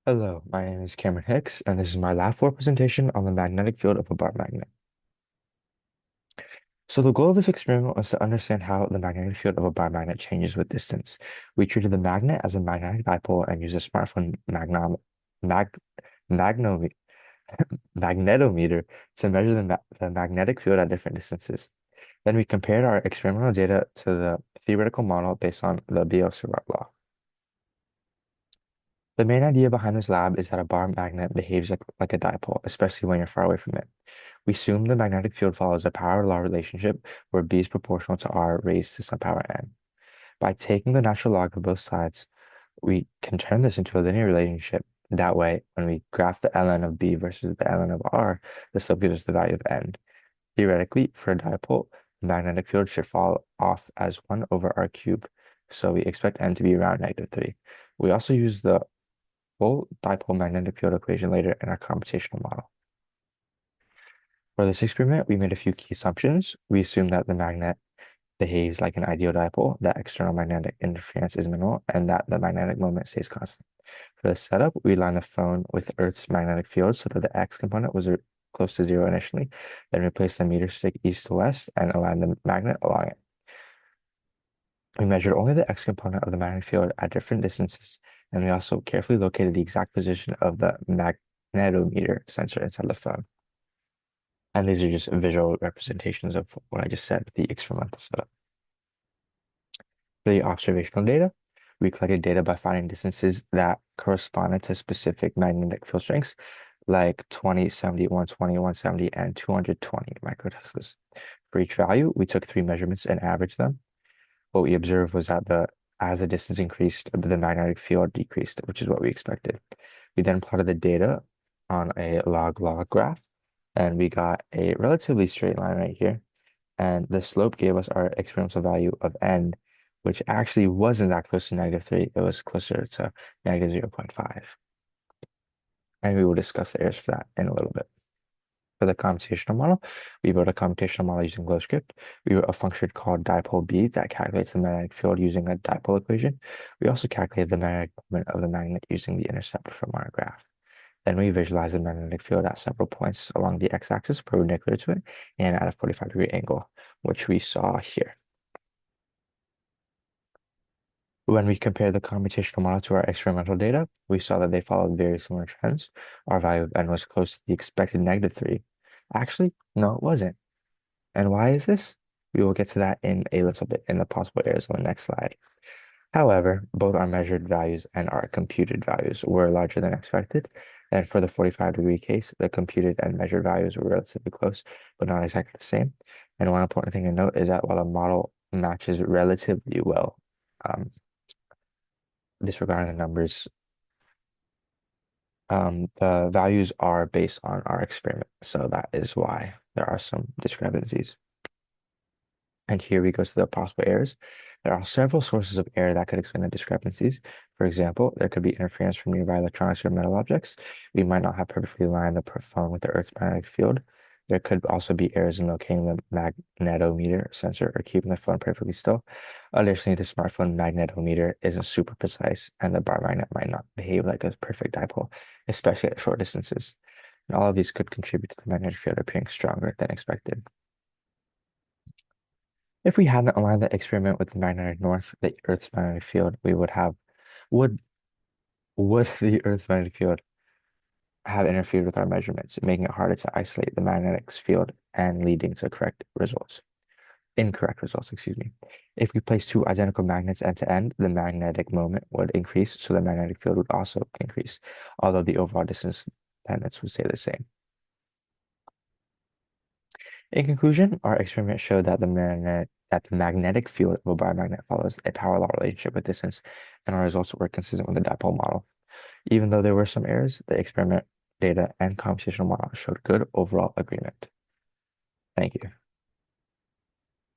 Hello, my name is Cameron Hicks, and this is my Lab 4 presentation on the magnetic field of a bar magnet. So the goal of this experiment was to understand how the magnetic field of a bar magnet changes with distance. We treated the magnet as a magnetic dipole and used a smartphone mag magno magnetometer to measure the magnetic field at different distances. Then we compared our experimental data to the theoretical model based on the Biot-Savart law. The main idea behind this lab is that a bar magnet behaves like a dipole, especially when you're far away from it. We assume the magnetic field follows a power law relationship where B is proportional to R raised to some power n. By taking the natural log of both sides, we can turn this into a linear relationship. That way, when we graph the ln of B versus the ln of R, this still gives us the value of n. Theoretically, for a dipole, the magnetic field should fall off as 1 over R cubed, so we expect n to be around -3. We also use the full dipole magnetic field equation later in our computational model. For this experiment, we made a few key assumptions. We assume that the magnet behaves like an ideal dipole, that external magnetic interference is minimal, and that the magnetic moment stays constant. For the setup, we aligned the phone with Earth's magnetic field so that the X component was close to 0 initially, then replaced the meter stick east to west and aligned the magnet along it. We measured only the X component of the magnetic field at different distances, and we also carefully located the exact position of the magnetometer sensor inside the phone. And these are just visual representations of what I just said, the experimental setup. For the observational data, we collected data by finding distances that corresponded to specific magnetic field strengths, like 20, 70, 120, 170, and 220 microteslas. For each value, we took 3 measurements and averaged them. What we observed was that as the distance increased, the magnetic field decreased, which is what we expected. We then plotted the data on a log-log graph, and we got a relatively straight line right here. And the slope gave us our experimental value of n, which actually wasn't that close to -3. It was closer to -0.5. And we will discuss the errors for that in a little bit. For the computational model, we wrote a computational model using GlowScript. We wrote a function called dipole B that calculates the magnetic field using a dipole equation. We also calculated the magnetic moment of the magnet using the intercept from our graph. Then we visualized the magnetic field at several points along the x-axis perpendicular to it and at a 45-degree angle, which we saw here. When we compared the computational model to our experimental data, we saw that they followed very similar trends. Our value of n was close to the expected -3. Actually, no, it wasn't. And why is this? We will get to that in a little bit in the possible errors on the next slide. However, both our measured values and our computed values were larger than expected. And for the 45-degree case, the computed and measured values were relatively close, but not exactly the same. And one important thing to note is that while the model matches relatively well, disregarding the numbers, the values are based on our experiment. So that is why there are some discrepancies. And here we go to the possible errors. There are several sources of error that could explain the discrepancies. For example, there could be interference from nearby electronics or metal objects. We might not have perfectly aligned the phone with the Earth's magnetic field. There could also be errors in locating the magnetometer sensor or keeping the phone perfectly still. Additionally, the smartphone magnetometer isn't super precise, and the bar magnet might not behave like a perfect dipole, especially at short distances. And all of these could contribute to the magnetic field appearing stronger than expected. If we hadn't aligned the experiment with the magnetic north, the Earth's magnetic field, we would would the Earth's magnetic field have interfered with our measurements, making it harder to isolate the magnetic field and leading to incorrect results, excuse me. If we place 2 identical magnets end to end, the magnetic moment would increase, so the magnetic field would also increase, although the overall distance dependence would stay the same. In conclusion, our experiment showed that the magnetic field of a bar magnet follows a power law relationship with distance, and our results were consistent with the dipole model. Even though there were some errors, the experiment data and computational model showed good overall agreement. Thank you.